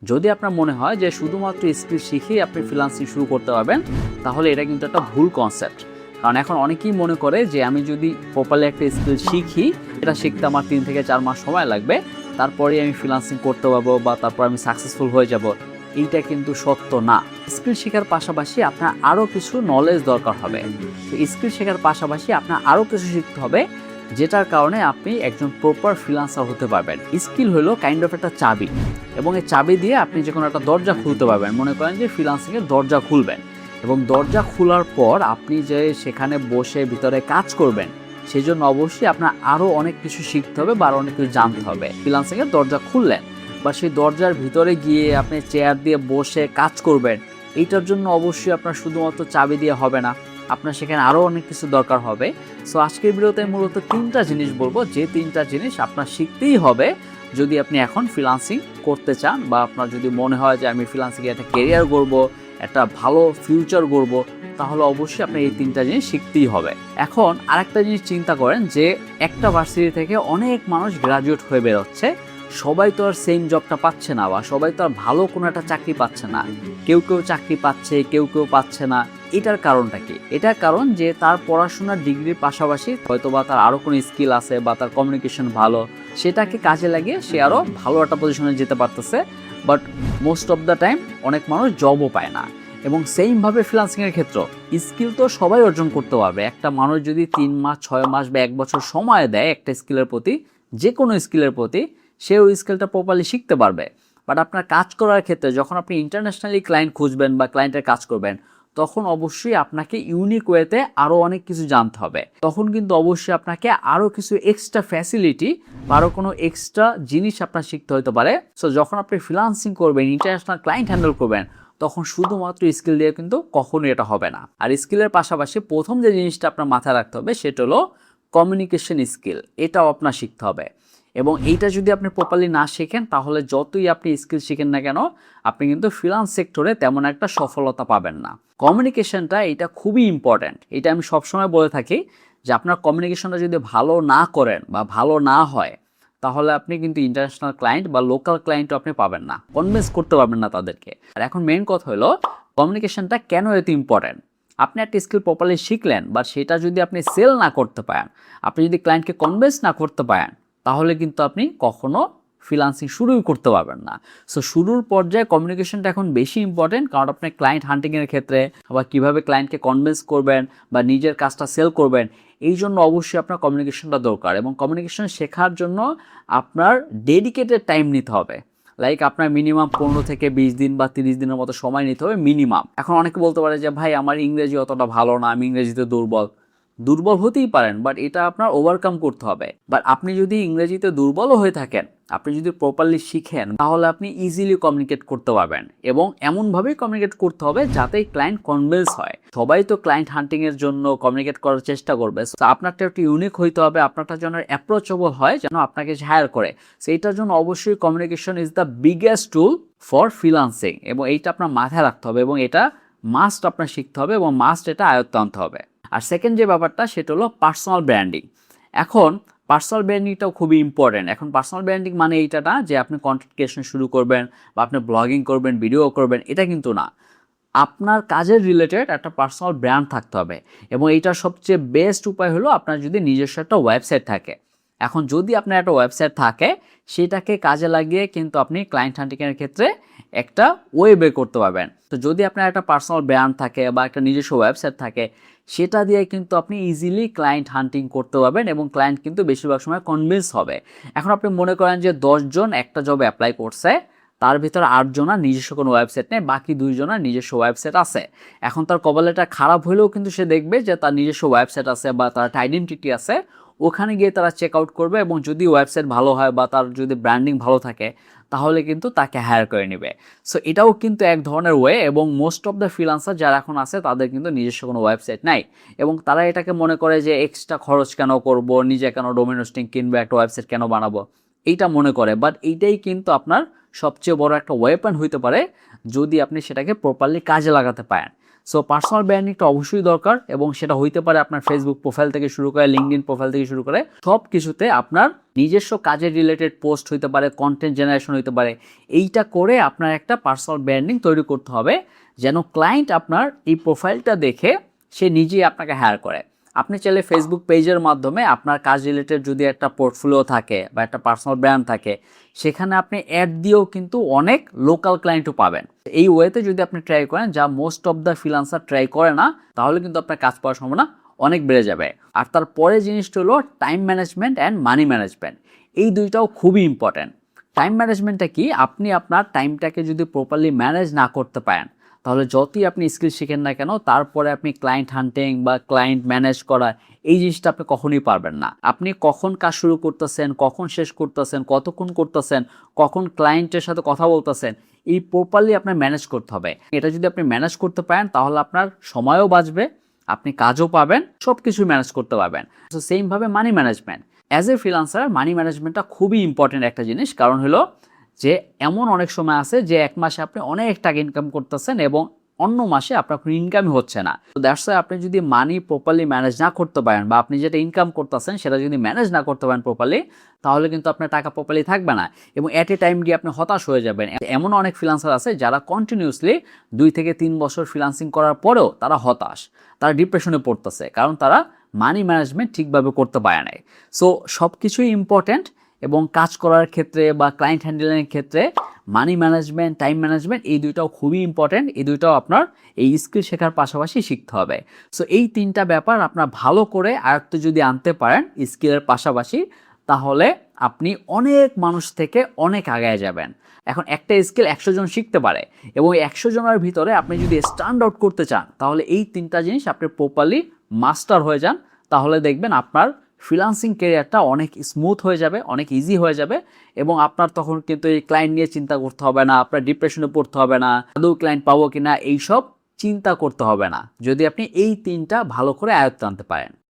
যদি আপনার মনে হয় যে শুধুমাত্র স্কিল শিখেই আপনি ফ্রিল্যান্সিং শুরু করতে পারবেন, তাহলে এটা কিন্তু একটা ভুল কনসেপ্ট। কারণ এখন অনেকেই মনে করে যে আমি যদি প্রপারলি একটা স্কিল শিখি, এটা শিখতে আমার 3 থেকে 4 মাস সময় লাগবে, তারপরে আমি ফ্রিল্যান্সিং করতে পারবো বা তারপর আমি সাকসেসফুল হয়ে যাব। এইটা কিন্তু সত্য না। স্কিল শেখার পাশাপাশি আপনার আরও কিছু নলেজ দরকার হবে। তো স্কিল শেখার পাশাপাশি আপনার আরও কিছু শিখতে হবে, যেটার কারণে আপনি একজন প্রপার ফ্রিল্যান্সার হতে পারবেন। স্কিল হলো কাইন্ড অফ একটা চাবি, এবং এই চাবি দিয়ে আপনি যে কোনো একটা দরজা খুলতে পারবেন। মনে করেন যে ফ্রিল্যান্সিংয়ের দরজা খুলবেন, এবং দরজা খোলার পর আপনি যে সেখানে বসে ভিতরে কাজ করবেন, সেই জন্য অবশ্যই আপনার আরও অনেক কিছু শিখতে হবে বা আরও অনেক কিছু জানতে হবে। ফ্রিল্যান্সিংয়ের দরজা খুললেন, বা সেই দরজার ভিতরে গিয়ে আপনি চেয়ার দিয়ে বসে কাজ করবেন, এইটার জন্য অবশ্যই আপনার শুধুমাত্র চাবি দিয়ে হবে না, আপনার সেখানে আরও অনেক কিছু দরকার হবে। সো আজকের ভিডিওতে মূলত 3টা জিনিস বলবো, যে 3টা জিনিস আপনার শিখতেই হবে যদি আপনি এখন ফ্রিল্যান্সিং করতে চান, বা আপনার যদি মনে হয় যে আমি ফ্রিল্যান্সিংয়ে একটা কেরিয়ার গড়বো, একটা ভালো ফিউচার গড়বো, তাহলে অবশ্যই আপনার এই 3টা জিনিস শিখতেই হবে। এখন আরেকটা জিনিস চিন্তা করেন যে একটা ভার্সিটি থেকে অনেক মানুষ গ্রাজুয়েট হয়ে বেরোচ্ছে, সবাই তো আর সেম জবটা পাচ্ছে না, বা সবাই তো আর ভালো কোনো একটা চাকরি পাচ্ছে না। কেউ কেউ চাকরি পাচ্ছে, কেউ কেউ পাচ্ছে না। এটার কারণটা কি? এটার কারণ যে তার পড়াশোনার ডিগ্রির পাশাপাশি হয়তোবা তার আরও কোনো স্কিল আছে, বা তার কমিউনিকেশন ভালো, সেটাকে কাজে লাগিয়ে সে আরও ভালো একটা পজিশনে যেতে পারতেছে। But most of the time অনেক মানুষ জবও পায় না। এবং সেইমভাবে ফ্রিল্যান্সিংয়ের ক্ষেত্রে স্কিল তো সবাই অর্জন করতে পারবে। একটা মানুষ যদি 3 মাস, 6 মাস বা 1 বছর সময় দেয় একটা স্কিলের প্রতি, যে কোনো স্কিলের প্রতি, সে ওই স্কিলটা প্রপারলি শিখতে পারবে। বাট আপনার কাজ করার ক্ষেত্রে যখন আপনি ইন্টারন্যাশনালি ক্লায়েন্ট খুঁজবেন বা ক্লায়েন্টের কাজ করবেন, তখন অবশ্যই আপনাকে ইউনিক ওয়েতে আরও অনেক কিছু জানতে হবে। তখন কিন্তু অবশ্যই আপনাকে আরও কিছু এক্সট্রা ফ্যাসিলিটি বা আরও কোনো এক্সট্রা জিনিস আপনার শিখতে হতে পারে। সো যখন আপনি ফ্রিল্যান্সিং করবেন, ইন্টারন্যাশনাল ক্লায়েন্ট হ্যান্ডেল করবেন, তখন শুধুমাত্র স্কিল দিয়ে কিন্তু কখনোই এটা হবে না। আর স্কিলের পাশাপাশি প্রথম যে জিনিসটা আপনার মাথায় রাখতে হবে, সেটা হলো কমিউনিকেশন স্কিল। এটাও আপনার শিখতে হবে। এবং এইটা যদি আপনি প্রপারলি না শেখেন, তাহলে যতই আপনি স্কিল শিখেন না কেন, আপনি কিন্তু ফ্রিল্যান্স সেক্টরে তেমন একটা সফলতা পাবেন না। কমিউনিকেশনটা এটা খুবই ইম্পর্ট্যান্ট। এটা আমি সবসময় বলে থাকি যে আপনার কমিউনিকেশনটা যদি ভালো না করেন বা ভালো না হয়, তাহলে আপনি কিন্তু ইন্টারন্যাশনাল ক্লায়েন্ট বা লোকাল ক্লায়েন্টও আপনি পাবেন না, কনভিন্স করতে পারবেন না তাদেরকে। আর এখন মেইন কথা হলো কমিউনিকেশনটা কেন এত ইম্পর্ট্যান্ট। আপনি একটা স্কিল প্রপারলি শিখলেন, বা সেটা যদি আপনি সেল না করতে পারেন, আপনি যদি ক্লায়েন্টকে কনভিন্স না করতে পারেন, তাহলে কিন্তু আপনি কখনো ফ্রিল্যান্সিং শুরুই করতে পারবেন না। সো শুরুর পর্যায়ে কমিউনিকেশনটা এখন বেশি ইম্পর্টেন্ট, কারণ আপনি ক্লায়েন্ট হান্টিংয়ের ক্ষেত্রে বা কীভাবে ক্লায়েন্টকে কনভিন্স করবেন বা নিজের কাজটা সেল করবেন, এই জন্য অবশ্যই আপনার কমিউনিকেশনটা দরকার। এবং কমিউনিকেশন শেখার জন্য আপনার ডেডিকেটেড টাইম নিতে হবে। লাইক আপনার মিনিমাম 15 থেকে 20 দিন বা 30 দিনের মতো সময় নিতে হবে মিনিমাম। এখন অনেকে বলতে পারে যে ভাই আমার ইংরেজি অতটা ভালো না, আমি ইংরেজিতে দুর্বল। দুর্বল হতেই পারেন, বাট এটা আপনার ওভারকাম করতে হবে। বাট আপনি যদি ইংরেজিতে দুর্বলও হয়ে থাকেন, আপনি যদি প্রপারলি শিখেন, তাহলে আপনি ইজিলি কমিউনিকেট করতে পারবেন। এবং এমনভাবেই কমিউনিকেট করতে হবে যাতে ক্লায়েন্ট কনভিন্স হয়। সবাই তো ক্লায়েন্ট হান্টিংয়ের জন্য কমিউনিকেট করার চেষ্টা করবে, তো আপনারটা একটু ইউনিক হইতে হবে, আপনারটা যেন অ্যাপ্রোচেবল হয়, যেন আপনাকে হায়ার করে। সেইটার জন্য অবশ্যই communication is the biggest tool for freelancing, এবং এইটা আপনার মাথায় রাখতে হবে, এবং এটা মাস্ট আপনার শিখতে হবে, এবং মাস্ট এটা আয়ত্তে আনতে হবে। আর সেকেন্ড যে ব্যাপারটা, সেটা হলো পার্সোনাল ব্র্যান্ডিং। এখন পার্সোনাল ব্র্যান্ডিংটাও খুবই ইম্পর্টেন্ট। এখন পার্সোনাল ব্র্যান্ডিং মানে এইটা না যে আপনি কন্টেন্ট ক্রিয়েশন শুরু করবেন বা আপনি ব্লগিং করবেন, ভিডিও করবেন, এটা কিন্তু না। আপনার কাজের রিলেটেড একটা পার্সোনাল ব্র্যান্ড থাকতে হবে, এবং এইটার সবচেয়ে বেস্ট উপায় হলো আপনার যদি নিজস্ব একটা ওয়েবসাইট থাকে। এখন যদি আপনার একটা ওয়েবসাইট থাকে, সেটাকে কাজে লাগিয়ে কিন্তু আপনি ক্লায়েন্ট হান্টিংয়ের ক্ষেত্রে একটা ওয়ে বের করতে পারবেন। তো যদি আপনার একটা পার্সোনাল ব্র্যান্ড থাকে বা একটা নিজস্ব ওয়েবসাইট থাকে, সেটা দিয়ে কিন্তু আপনি ইজিলি ক্লায়েন্ট হান্টিং করতে পারবেন, এবং ক্লায়েন্ট কিন্তু বেশিরভাগ সময় কনভিন্স হবে। এখন আপনি মনে করেন যে 10 জন একটা জবে অ্যাপ্লাই করছে, তার ভিতরে 8 জনের নিজস্ব কোনো ওয়েবসাইট নেই, বাকি 2 জনের নিজস্ব ওয়েবসাইট আছে। এখন তার কপালটা খারাপ হলেও কিন্তু সে দেখবে যে তার নিজস্ব ওয়েবসাইট আছে বা তার একটা আইডেন্টিটি আছে, ওখানে গিয়ে তারা চেক আউট করবে, এবং যদি ওয়েবসাইট ভালো হয় বা তার যদি ব্র্যান্ডিং ভালো থাকে, তাহলে কিন্তু তাকে হায়ার করে নেবে। সো এটাও কিন্তু এক ধরনের ওয়ে। এবং মোস্ট অফ দ্য ফ্রিল্যান্সার যারা এখন আছে, তাদের কিন্তু নিজস্ব কোনো ওয়েবসাইট নাই, এবং তারা এটাকে মনে করে যে এক্সট্রা খরচ কেন করব, নিজে কেন ডোমেইন হোস্টিং কিনবে, একটা ওয়েবসাইট কেন বানাবো, এইটা মনে করে। বাট এইটাই কিন্তু আপনার সবচেয়ে বড় একটা ওয়েপন হইতে পারে, যদি আপনি সেটাকে প্রপারলি কাজে লাগাতে পারেন। সো পার্সোনাল ব্র্যান্ডিংটা অবশ্যই দরকার, এবং সেটা হইতে পারে আপনার ফেসবুক প্রোফাইল থেকে শুরু করে, লিঙ্কডইন প্রোফাইল থেকে শুরু করে সব কিছুতে আপনার নিজস্ব কাজের রিলেটেড পোস্ট হইতে পারে, কন্টেন্ট জেনারেশন হইতে পারে। এইটা করে আপনার একটা পার্সোনাল ব্র্যান্ডিং তৈরি করতে হবে, যেন ক্লায়েন্ট আপনার এই প্রোফাইলটা দেখে সে নিজেই আপনাকে হায়ার করে। আপনি চাইলে ফেসবুক পেজের মাধ্যমে আপনার কাজ রিলেটেড যদি একটা পোর্টফোলিও থাকে বা একটা পার্সোনাল ব্র্যান্ড থাকে, সেখানে আপনি অ্যাড দিয়েও কিন্তু অনেক লোকাল ক্লায়েন্টও পাবেন। এই ওয়েতে যদি আপনি ট্রাই করেন, যা most of the freelancer try করে না, তাহলে কিন্তু আপনার কাজ পাওয়ার সম্ভাবনা অনেক বেড়ে যাবে। আর তারপরে জিনিসটা হলো time management and money management. এই দুইটাও খুবই ইম্পর্ট্যান্ট। টাইম ম্যানেজমেন্টটা কি, আপনি আপনার টাইমটাকে যদি প্রপারলি ম্যানেজ না করতে পারেন, তাহলে যতই আপনি স্কিল শিখেন না কেন, তারপরে আপনি ক্লায়েন্ট হান্টিং বা ক্লায়েন্ট ম্যানেজ করা এই জিনিসটা আপনি কখনোই পারবেন না। আপনি কখন কাজ শুরু করতেছেন, কখন শেষ করতেছেন, কতক্ষণ করতেছেন, কখন ক্লায়েন্টের সাথে কথা বলতেছেন, এই প্রপারলি আপনার ম্যানেজ করতে হবে। এটা যদি আপনি ম্যানেজ করতে পারেন, তাহলে আপনার সময়ও বাঁচবে, আপনি কাজও পাবেন, সব কিছু ম্যানেজ করতে পারবেন। তো সেমভাবে money management, as a freelancer money ম্যানেজমেন্টটা খুবই ইম্পর্টেন্ট একটা জিনিস। কারণ হলো যে এমন অনেক সময় আছে যে এক মাসে আপনি অনেক টাকা ইনকাম করতেছেন এবং অন্য মাসে আপনার কোনো ইনকামই হচ্ছে না। তো দ্যাটস ওয়াই আপনি যদি মানি প্রপারলি ম্যানেজ না করতে পারেন, বা আপনি যেটা ইনকাম করতেছেন সেটা যদি ম্যানেজ না করতে পারেন প্রপারলি, তাহলে কিন্তু আপনার টাকা প্রপারলি থাকবে না, এবং অ্যাট এ টাইম গিয়ে আপনি হতাশ হয়ে যাবেন। এমন অনেক ফ্রিল্যান্সার আছে যারা কন্টিনিউসলি 2 থেকে 3 বছর ফ্রিল্যান্সিং করার পরেও তারা হতাশ, তারা ডিপ্রেশনে পড়তেছে, কারণ তারা মানি ম্যানেজমেন্ট ঠিকভাবে করতে পারে নাই। সো সব কিছুই ইম্পর্ট্যান্ট, এবং কাজ করার ক্ষেত্রে বা ক্লায়েন্ট হ্যান্ডেলিংয়ের ক্ষেত্রে মানি ম্যানেজমেন্ট, টাইম ম্যানেজমেন্ট এই দুইটাও খুবই ইম্পর্ট্যান্ট। এই দুইটাও আপনার এই স্কিল শেখার পাশাপাশি শিখতে হবে। সো এই 3টা ব্যাপার আপনার ভালো করে আয়ত্তে যদি আনতে পারেন স্কিলের পাশাপাশি, তাহলে আপনি অনেক মানুষ থেকে অনেক আগায় যাবেন। এখন একটা স্কিল 100 জন শিখতে পারে, এবং 100 জনের ভিতরে আপনি যদি স্ট্যান্ড আউট করতে চান, তাহলে এই 3টা জিনিস আপনি প্রপারলি মাস্টার হয়ে যান, তাহলে দেখবেন আপনার ফ্রিল্যান্সিং ক্যারিয়ারটা অনেক স্মুথ হয়ে যাবে, অনেক ইজি হয়ে যাবে, এবং আপনার তখন কিন্তু এই ক্লায়েন্ট নিয়ে চিন্তা করতে হবে না, আপনার ডিপ্রেশনে পড়তে হবে না, আদৌ ক্লায়েন্ট পাবো কিনা এইসব চিন্তা করতে হবে না, যদি আপনি এই 3টা ভালো করে আয়ত্তে আনতে পারেন।